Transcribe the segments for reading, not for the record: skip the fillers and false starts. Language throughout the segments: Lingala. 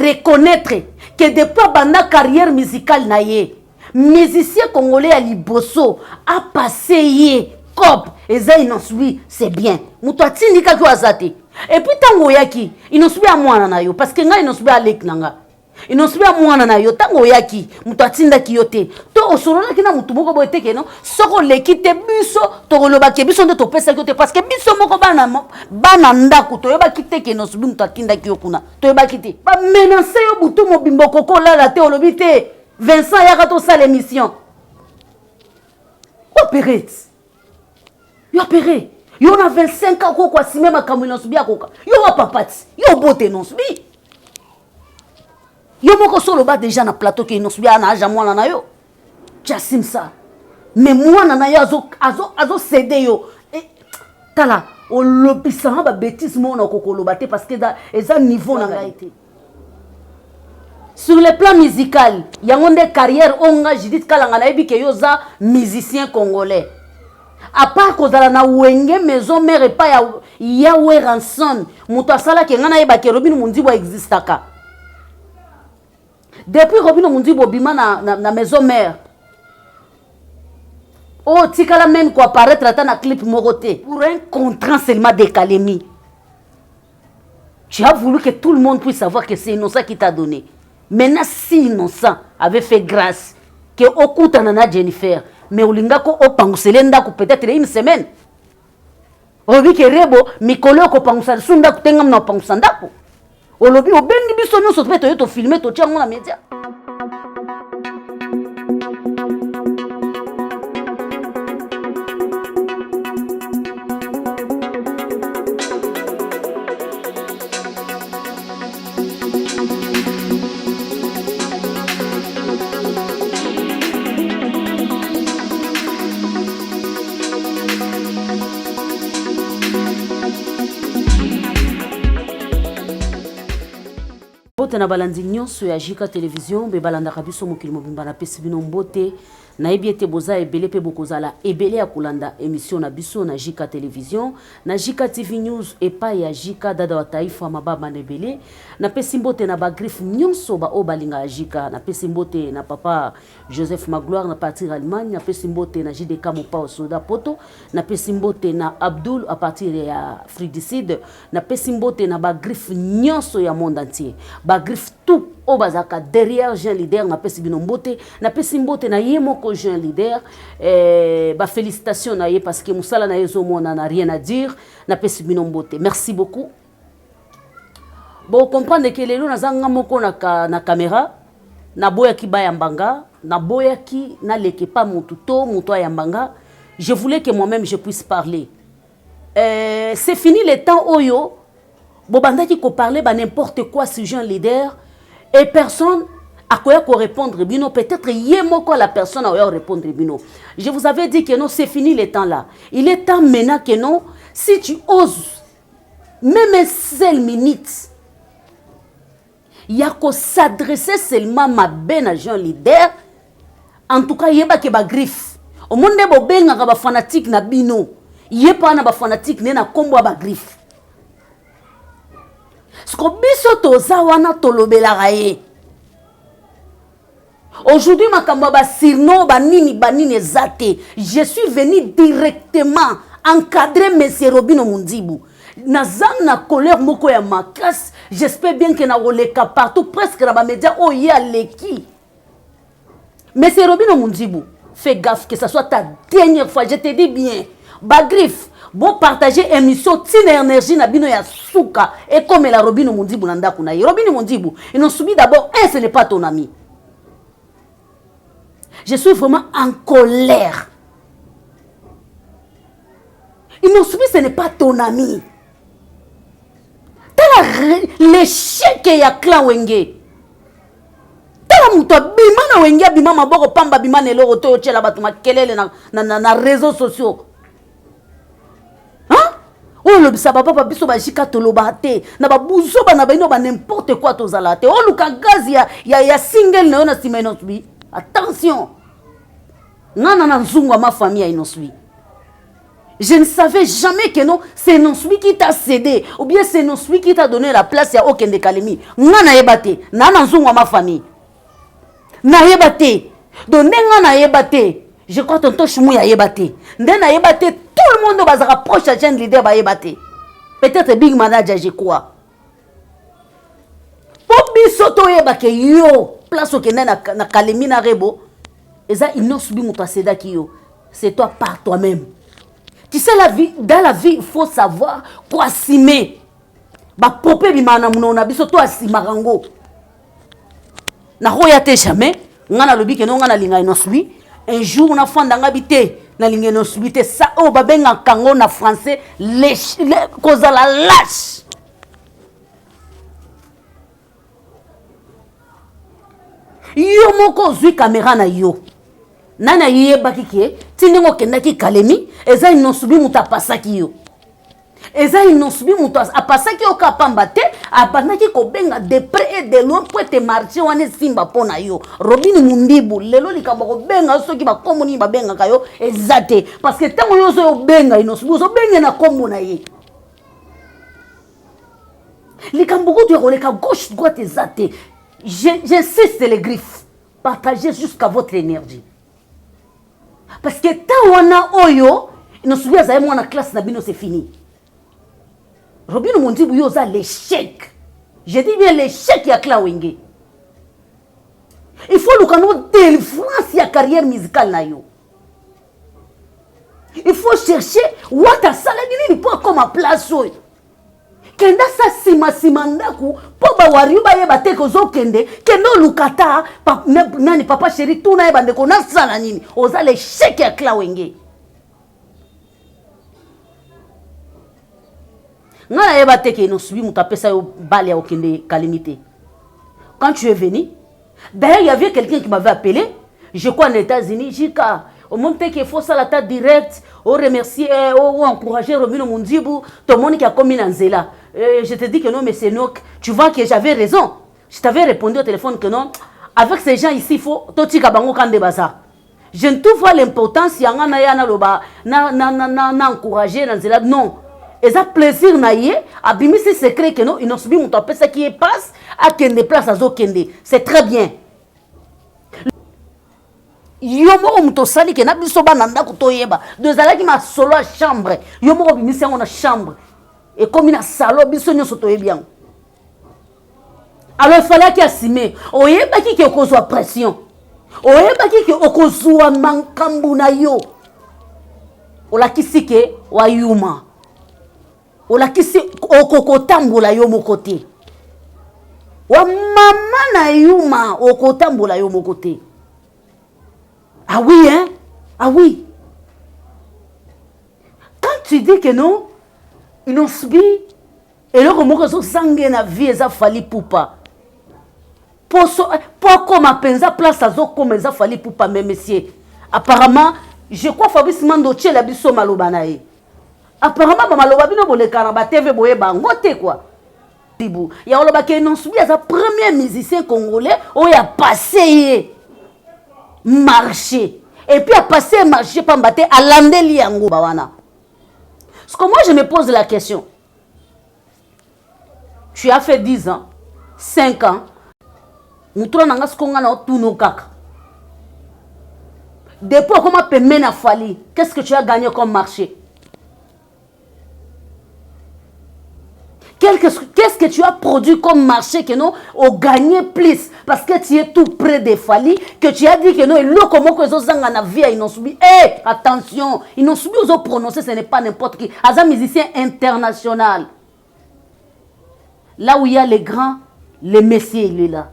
reconnaître que depuis banda carrière musicale naye musicien congolais à liboso a passé yé cop et ça inosui c'est bien muto atindika ko azate et puis tango yaki inosui a mwana na yo parce que nga inosui a lek nanga inosui a mwana na yo tango yaki muto atindaki yo te to osolola kina mutu moko boye te keno soko leki te biso to koloba ke biso nde to pesa yo te parce que biso moko bana ndako to yoba kite ke inosui muto atindaki yo kuna to yoba kite ba menacer yo butu mobimbo koko la te olobi te Vincent yaka to sala émission opérate yo opéré yo na 25 ans ko kwa sime makambo no subi akoka yo wa papati yo bote no subi yo moko solo ba déjà na plateau ke no subi na aja mwana na yo jasim ça mais mwana na yo azo céder yo tala o lobisa ba bêtise mona kokoloba te parce que eza niveau na ngaité sur le plan musical il y a une carrière onga Judith Kalanga na ebi ke yo za musicien congolais à part kozala na wenge maison mère pa ya Ranson muto asala ke ngana yeba ke Robin Mundibo existaka depuis Robin Mundibo bima na maison mère oh tikala même quoi apparaître na clip moroté pour un contrat seulement décalé mi tu as voulu que tout le monde puisse savoir que c'est Innocent qui t'a donné. Maintenant, si Innocent avait fait grâce, que Okuta nana Jennifer, mais Olingako Opangselenda peut-être une semaine. Obi ke rebo mikolo ko pangusal sunda kutengam na pangusandako. Olobi obengi biso nyo soto peto to filmer to tia ngona media. Na balandi nyonso ya Jika Télévision be balanda kabiso mokili mobimba na pesi bino mbote na ebiete boza ebele pe bokozala ebele ya kolanda émission na biso na Jika Télévision na Jika TV News epa ya Jika dada wa taifa mababa na ebele na pesi mbote na ba griffe nyonso ba obalinga ya Jika na pesi mbote na papa Joseph Magloire na partir Allemagne na pesi mbote na JDK Mopa au Soda Poto na pesi mbote na Abdul à partir ya Fridicide na pesi mbote na ba griffe nyonso ya monde entier ba griffe tout au bazaka derrière Jean Leader na pesi binombote na pesi mbote na yemoko Jean Leader ba félicitations na ye parce que musala na yezo mona n'a rien à dire na pesi binombote merci beaucoup bon comprendre que lelo na zanga moko na caméra na boya ki ba yambanga na boya ki na leke pa mututo muto yambanga je voulais que moi-même je puisse parler c'est fini le temps oyo bobanda qui ko parler ba n'importe quoi sur Jean Leader et personne à quoi répondre bino peut-être yemoko la personne à répondre bino je vous avais dit que non c'est fini le temps là il est temps maintenant que non si tu oses même une seule minute il y a qu'à s'adresser seulement ma ben à Jean Leader en tout cas yeba ke ba griffe au monde bo benga ba fanatique na bino yepa na ba fanatique ne na kombo ba griffe sko biso toza wana tolobela ye aujourd'hui makambo ba sirno banini zate je suis venu directement encadrer monsieur Robin Mundibo nazang na colère moko ya makas j'espère bien que na oleka partout presque na ba média o ya leki monsieur Robin Mundibo fais gaffe que ça soit ta dernière fois je te dis bien ba griffe bon partager émission Tina énergie na bino ya souka et comme la Robin Mundibo nanda kuna Robin Mundibo ils ont subi d'abord ce n'est pas ton ami je suis vraiment en colère ils m'ont subi ce n'est pas ton ami l'échec ya clan wenge tala muto bima na wenge bima maboko pamba bima ne loro to chela batu makelele na réseaux sociaux hein oh le bisa papa biso ba Jika toloba te na ba buzo ba na bino ba n'importe quoi to zala te oh luka gaz ya single na na sima inosbi attention nana na nzungu ma famille inosbi Je ne savais jamais que non, c'est non celui qui t'a cédé, ou bien c'est non celui qui t'a donné la place à aucun de Kalemi. Nga na yebate, na nanzunga ma famille. Na yebate, donc na yebate. Je crois que tonton Choumou a yebate. Na yebate, tout le monde va se rapprocher à jeune leader ba yebate. Peut-être Big Manager, je crois. Pour bisoto yebake yo, place au Kenya na Kalemi na Rebo, et ça ils n'ont subi mon céda qui yo. C'est toi par toi-même. Tu sais, la vie, dans la vie, il faut savoir quoi s'aimer. Ba popé bimana munona biso to asimarango. Na royate jamais, ngana lobi ke no ngana linga inosui. Un jour na fanda ngabité na linga inosui te ça o babenga kango na français les cause la lâche. Yo moko zui caméra na yo. Nana yebaki ke tindingo kendaki Kalemi eza inosubi muta pasaki yo eza inosubi muta apasaki yo kapamba te abandaki ko benga de près et de loin pour te marcher wane simba pona yo Robin Mundibu lelo likaba ko benga soki ba komoni ba benga kayo ezate parce que tango yo zo benga inosubi zo benga na kombo na ye likambo ko to koleka gauche droite ezate j'insiste les griffes partagez jusqu'à votre énergie. Parce que tant on a oyo, nous souvient ça moi en classe nabino c'est fini. Robin Mundibu yo za l'échec. Je dis bien l'échec ya Klawenge. Il faut le canon d'influence ya carrière musicale na yo. Il faut chercher what a saladi pour comme à place oyo. Kenda sa simandaku po ba wariu ba yeba te ko zo kende kendo lukata nani papa chéri tout na yeba ndeko na sala nini oza le chèque ya Klawenge ngana yeba te ke no subi mutapesa yo bale ya okende Kalimité. Quand tu es venu, d'ailleurs il y avait quelqu'un qui m'avait appelé, je crois aux États-Unis, Jika au monde qu'il faut ça la tête directe, au remercier, au encourager Robin Mundibu, tout le monde qui a commis dans Zela. Je te dis que non, mais c'est nous. Tu vois que j'avais raison. Je t'avais répondu au téléphone que non. Avec ces gens ici, il faut tout petit kabango quand de bazar. Je ne trouve pas l'importance y a na encourager dans Zela. Non. Et ça plaisir na yé, abimi c'est secret que non, ils n'ont subi mon tapé ça qui est passe à kende place à zo kende. C'est très bien. Yomo muto sali ke na biso bana ndako toyeba de zalaki ma solo à chambre yomo bimisi yango na chambre et comme na salon biso nyoso toyebi yango. Alors il fallait qu'il assume oyebaki ke okozwa pression oyebaki ke okozwa mankambu na yo olakisi ke wayuma olakisi okokotambola yo mokote wa mama na yuma okotambola yo mokote. Ah oui, hein? Ah oui. Quand tu dis que non, ils ont subi, et le remords que sangue na vie, ça fallait pour pas. Pour comme pensa place à zo comme ça fallait pour pas, mais monsieur. Apparemment, je crois Fabrice Mandoche la biso malobanae. Apparemment, maloba bino bole karaba TV boye bangote quoi. Il y a oloba que non subi à sa premier musicien congolais, où il a passé marché et puis à passer marché pambaté à l'andeli yango bawana. Parce que moi je me pose la question, tu as fait 10 ans 5 ans mutura nanga skonga na tuno kaka depuis comment peut mena fali, qu'est-ce que tu as gagné comme marché? Qu'est-ce que tu as produit comme marché que non au gagné plus parce que tu es tout près des Fali que tu as dit que non et le comment que les gens en vie ils n'ont subi attention ils n'ont subi aux prononcer ce n'est pas n'importe qui as un musicien international là où il y a les grands les messieurs il est là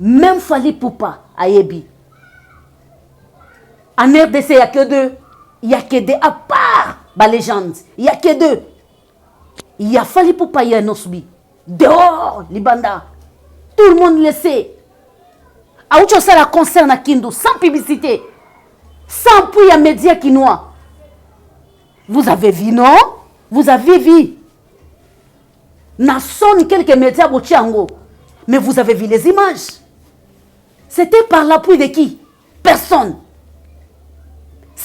même Fali Poupa à Yebi en RDC il y a que deux à part la légende il y a que deux. Il a fallu pour payer un osbi. Dehors, les bandas. Tout le monde le sait. A où ça la concerne à Kindu, sans publicité. Sans puis à médias quinois. Vous avez vu, non? Vous avez vu. N'a sonné quelques médias au Tchango. Mais vous avez vu les images. C'était par l'appui de qui? Personne.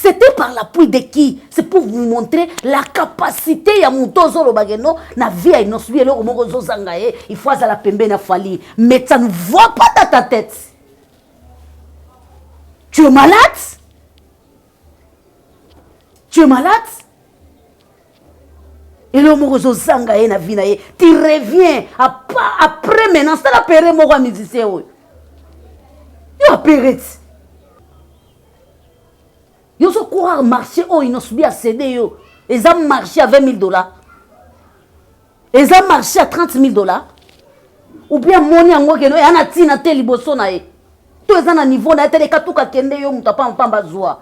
C'était par l'appui de qui? C'est pour vous montrer la capacité ya mutozo lo bageno na vie ya inosbi eloko moko zo zangaye il faut à la pembe na fali mais ça ne voit pas dans ta tête. Tu es malade? Tu es malade? Et le moko zo zangaye na vie na ye, tu reviens après maintenant ça la péré moko musicien yo. Yo péré. Yo so courir marché oh ils ont subi à céder yo. Ils ont marché à $20,000. Ils ont marché à $30,000. Ou bien money ango keno ya na tina te liboso na e. To eza na niveau na tele katuka kende yo muta pamba zoa.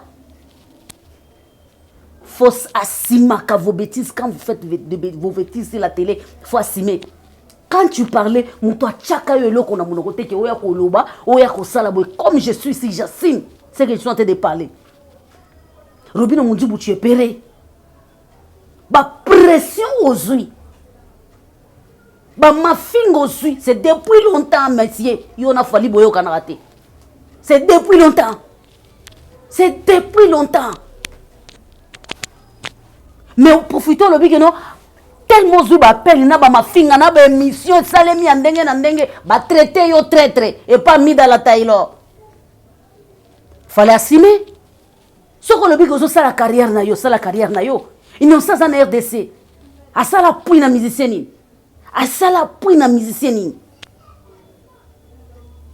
Faut assumer que vos bêtises quand vous faites vos bêtises sur la télé, faut assumer. Quand tu parlais, muto chaka yo eloko na monoko te ke oya ko loba, oya ko sala boy comme je suis ici, j'assume ce que je suis en train de parler. Robino Mundibu, tu es péré. Ba pression aux yeux. Ba ma finger aux yeux. C'est depuis longtemps, monsieur. Yon a fallu boyo kanarate. C'est depuis longtemps. C'est depuis longtemps. Mais profitons le big non. Tellement zu ba pelle na ba ma finger na ba émission salemi andenge na ndenge ba traiter yo traître et pas mis dans la taille là. Fallait assumer. Ce que le bigo ça la carrière na yo, ça la carrière na yo. Ils n'ont ça en RDC. À ça la pouille na musicienne. À ça la pouille na musicienne.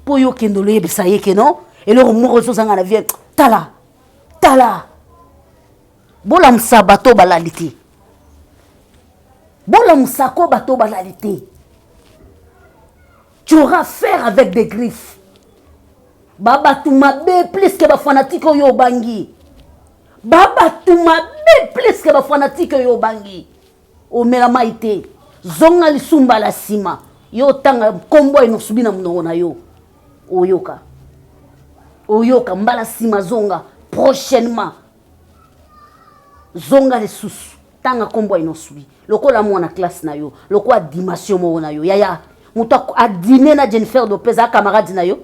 Pour yo kendo le ça y est que non. Et le mot ça en la vie. Tala. Bola msa bato balalite. Bola msa ko bato balalite. Tu auras affaire avec des griffes. Baba tu m'abe plus que ba fanatique yo bangi. Baba tu m'abe plus que ba fanatique yo bangi. O mela maite. Zonga lisumba la sima. Yo tanga kombo ino subina mnogo na yo. Oyoka. Oyoka mbala sima zonga prochainement. Zonga les sous. Tanga kombo ino subi. Loko la mwana classe na yo. Loko a dimension mo na yo. Yaya. Muto a dîner na Jennifer Lopez a camarade na yo.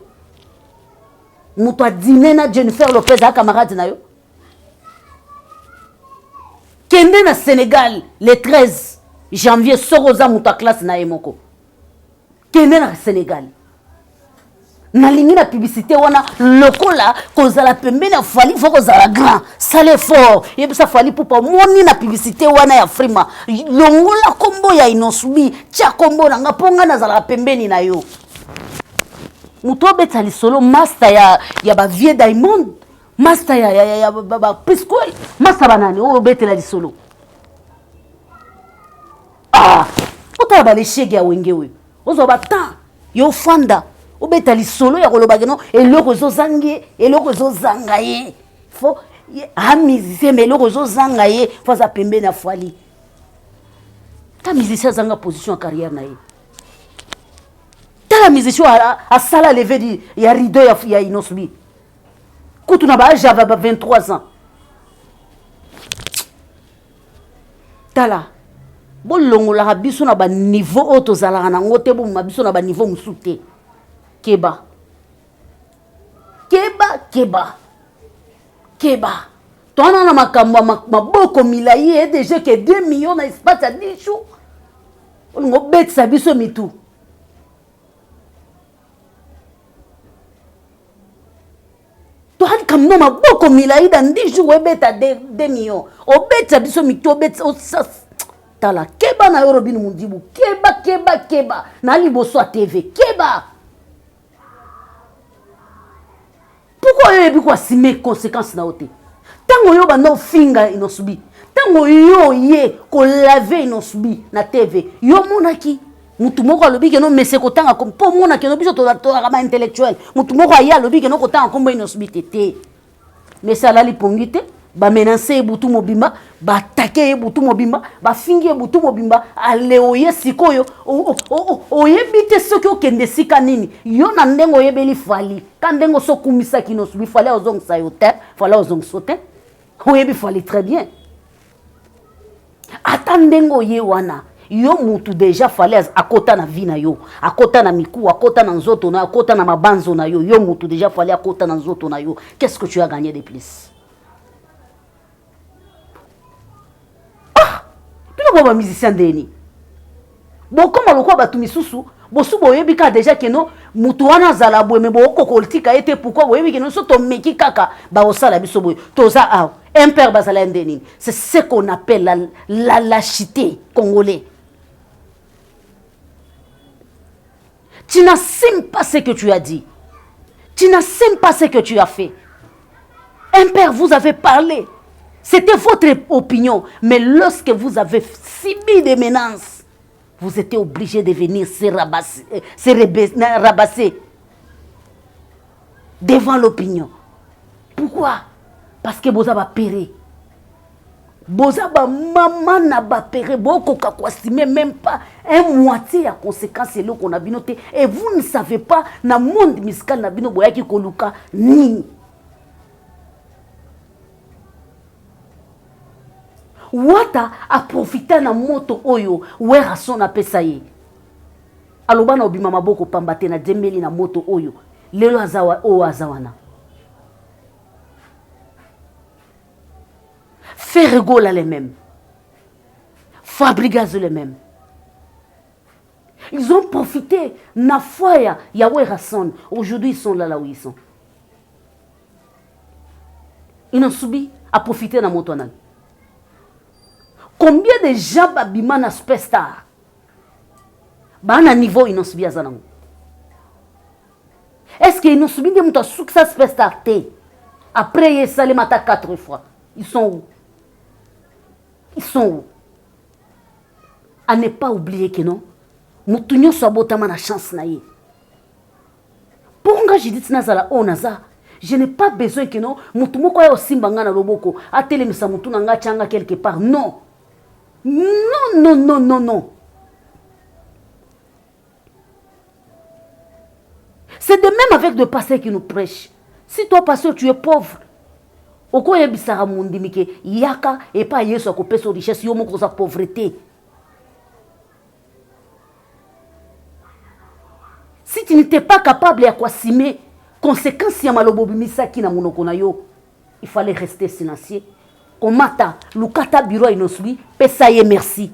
Muto a dîner na Jennifer Lopez a camarade na yo. Kende na Sénégal le 13 janvier soroza muto a classe na emoko. Kende na Sénégal. Na lingi na publicité wana lokola kozala pembe na fali faut kozala grand sale fort yebisa fali pour moni na publicité wana ya frima longola kombo ya inosubi tia kombo na ngaponga na zala pembeni na yo muto beta lisolo master ya ba vie diamond master ya ba piscoel master banani o beta la lisolo ota ba le shege ya wengewe ozo ba ta yo fanda obeta lisolo ya kolobageno eloko zo zangaye fo musicien mais eloko zo zangaye fo za pembe na fali ta musicien zanga position en carrière na ye ta la musicien a sala lever di ya rideau ya inosbi kutu na ba j'avais 23 ans tala bolongola biso na ba niveau auto zala na ngote bo mabiso na ba niveau musute Keba. Toi, on a ma boko milaye déjà que 2 millions dans l'espace à 10 jours. On a bête sa biso mitou. Toi, comme non ma boko milaye dans 10 jours, on bête à 2 millions. On bête sa biso mitou, on bête ça. Tala keba na yorobinu mundibu. Keba. Na liboso à TV. Keba. Pourquoi il y a quoi si mes conséquences na ote? Tango yo ba no finga inosubi. Tango yo ye ko laver inosubi na TV. Yo monaki mutu moko lobi ke no mese ko tanga comme po mona ke no biso to rama intellectuel. Mutu moko ya lobi ke no ko tanga kombo inosubi tete. Mais ça la lipongite ba menacer butu mobimba ba attaquer butu mobimba ba fingi butu mobimba ale oye sikoyo oyebite soki okende sika nini yo na ndengo oyebeli fali kandengo sokumisa kino subi fali ozongisa yo te fali ozongisa te oyebi fali très bien ata ndengo ye wana yo mutu déjà fali akota na vie na yo akota na miku akota na nzoto na akota na mabanzo na yo mutu déjà fali akota na nzoto na yo qu'est-ce que tu as gagné de plus? ba musicien ndeni bokoma lokwa batu misusu bosu boyebi ka déjà que non mutu wana zala boye me bokokoltika ete pourquoi boyebi que non so to meki kaka ba osala biso boye toza a impère bazala ndeni. C'est ce qu'on appelle la lâcheté congolais. Tu n'assumes pas ce que tu as dit. Tu n'assumes pas ce que tu as fait. Impère, vous avez parlé. C'était votre opinion. Mais lorsque vous avez subi des menaces, vous étiez obligé de venir se rabasser devant l'opinion. Pourquoi? Parce que vous avez péré. Vous avez maman n'a pas péré. Beaucoup n'estimer même pas un moitié à conséquence de ce qu'on a noté. Et vous ne savez pas, dans le monde musical, n'a bino boya ki koluka ni. Wata a profité na moto oyo wera son a pesaye. Aloba na obima maboko pambate na demeli na moto oyo. Lelo azawa o azawana. Ferregola les mêmes. Fabrigaz les mêmes. Ils ont profité. Na foya Yahweh Rasson. Aujourd'hui ils sont là où ils sont. Ils ont subi à profiter na motonan. Combien de gens babima na superstar? Ba na niveau ils ont subi à zanango. Est-ce qu'ils ont subi des moutons succès superstar T? Après ils salé mata 4 fois. Ils sont où? Ils sont où? À ne pas oublier que non, Moutounio soit botama na chance na ye. Pourquoi je dis nazala onaza? Je n'ai pas besoin que non, Moutumo kwa yo simbanga na loboko, a telemisa Moutuna nga changa quelque part. Non. Non, non, non, non, non. C'est de même avec le pasteur qui nous prêche. Si toi, pasteur, tu es pauvre, oko yebisara mundimike yaka et pas yeso ko peso richesse yo moko sa pauvreté. Si tu n'étais pas capable à quoi simer conséquence ya malobo bimisaki na monoko na yo, il fallait rester silencieux. Komata lukata bureau inosbi pesa ye merci.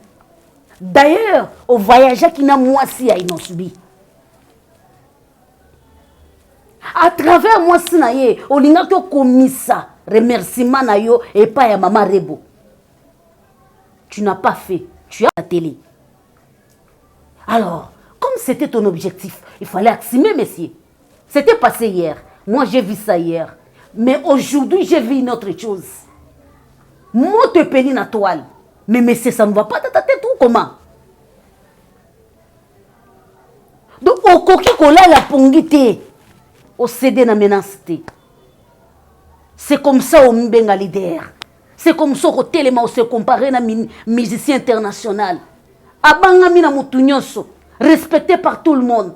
D'ailleurs, au voyage qui na moisi a inosbi. À travers moi sinaye, olinga to komisa remerciement na yo et pas ya maman Rebo. Tu n'as pas fait, tu as la télé. Alors, comme c'était ton objectif, il fallait assumer, messieurs. C'était passé hier. Moi, j'ai vu ça hier. Mais aujourd'hui, j'ai vu une autre chose. Moi, te pénis na toile. Mais messieurs, ça ne va pas dans ta tête ou comment? Donc, au coquille kola la pongite. Au cédé na menacité. C'est comme ça au Mbenga leader. C'est comme ça au téléma se comparer na musicien international. Abanga mina mutunyoso, respecté par tout le monde.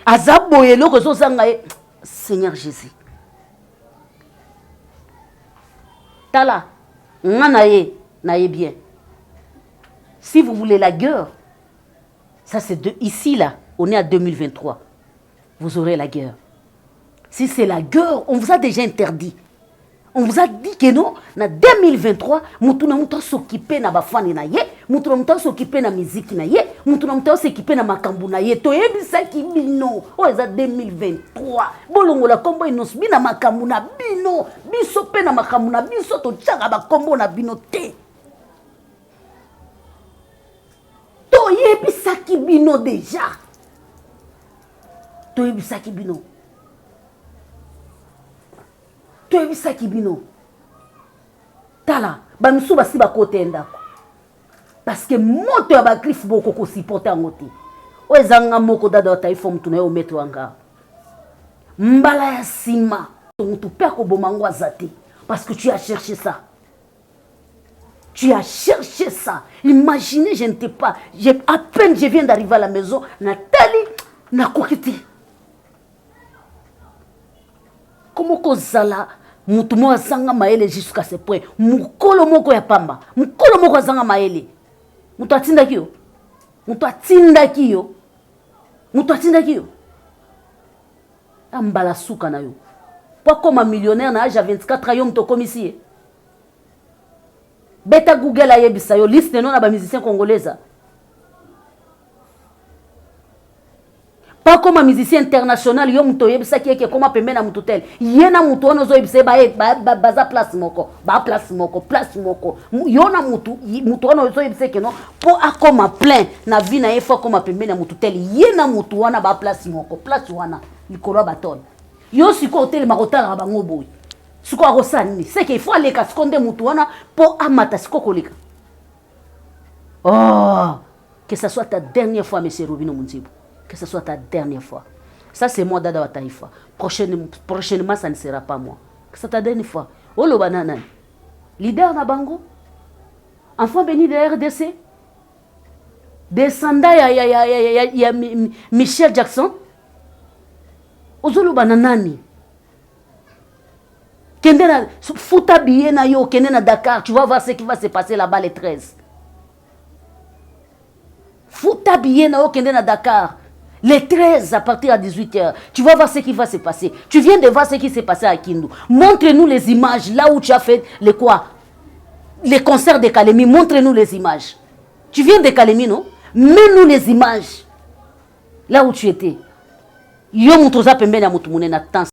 Azaboyelo que zozangaye Seigneur Jésus. Tala, nganaye naye bien. Si vous voulez la guerre, ça c'est de ici là. On est à 2023. Vous aurez la guerre. Si c'est la guerre, on vous a déjà interdit. On vous a dit que non, en 2023, mutuna muta s'occuper na bafani na ye, mutuna muta s'occuper na musique na ye, mutuna muta s'occuper na makambu na ye. To yebisa ki bino. Oh, c'est 2023. Bolongo la kombo inosbi na makambu na bino. Biso pe na makambu na biso to tchanga ba kombo na bino te. To yebisa ki bino déjà. To yebisa ki bino. To yebisa ki bino. Tala, ba misu ba si ba kote ndako. Parce que moto ya ba cliff boko ko supporter ngote. O ezanga moko dada ta ifo mtu na yo metro anga. Mbala ya sima, tu perds ko bomango azate parce que tu as cherché ça. Tu as cherché ça. Imaginez, je ne t'ai pas. À peine je viens d'arriver à la maison, Nathalie n'a coquetté. Comment kozala mutu mo azanga maele jusqu'à ce point. Mukolo moko ya pamba. Mukolo moko azanga maele. Mutu atindaki yo. Mutu atindaki yo. Mutu atindaki yo. Ambala suka na yo. Pas comme un millionnaire na âge à 24 ans yo mutu comme ici. Beta Google a yebisa yo liste non na ba musicien congolais. Pas comme un musicien international, yo muto yebisa ki eke koma pembe na mutu tel. Yena mutu ono zo yebisa baza place moko, place moko. Yona mutu ono zo yebisa ke non po akoma plein na vie na efo koma pembe na mutu tel. Yena mutu wana ba place wana likolo baton. Yo siko hotel makotala bango boy. Siko arosani, c'est qu'il faut aller ka skonde mutu wana po amata siko koleka. Oh, que ça soit ta dernière fois monsieur Robino Munzibu. Que ce soit ta dernière fois. Ça, c'est moi, Dada Wataïfa. Prochainement, ça ne sera pas moi. Que c'est ta dernière fois. Oh, le banana. Leader Nabango. Enfant béni de RDC. Descendant, il y a Michel Jackson. Ozolo bananani. Kendena, fouta billet na yo, Kendena Dakar. Tu vas voir ce qui va se passer là-bas les 13. Fouta billet na yo, Kendena Dakar. Les 13 à partir à 18h, tu vas voir ce qui va se passer. Tu viens de voir ce qui s'est passé à Kindu. Montre-nous les images, là où tu as fait les quoi? Les concerts de Kalemi, montre-nous les images. Tu viens de Kalemi, non? Mets-nous les images. Là où tu étais. Yo mutoza pembe na mutumune na temps.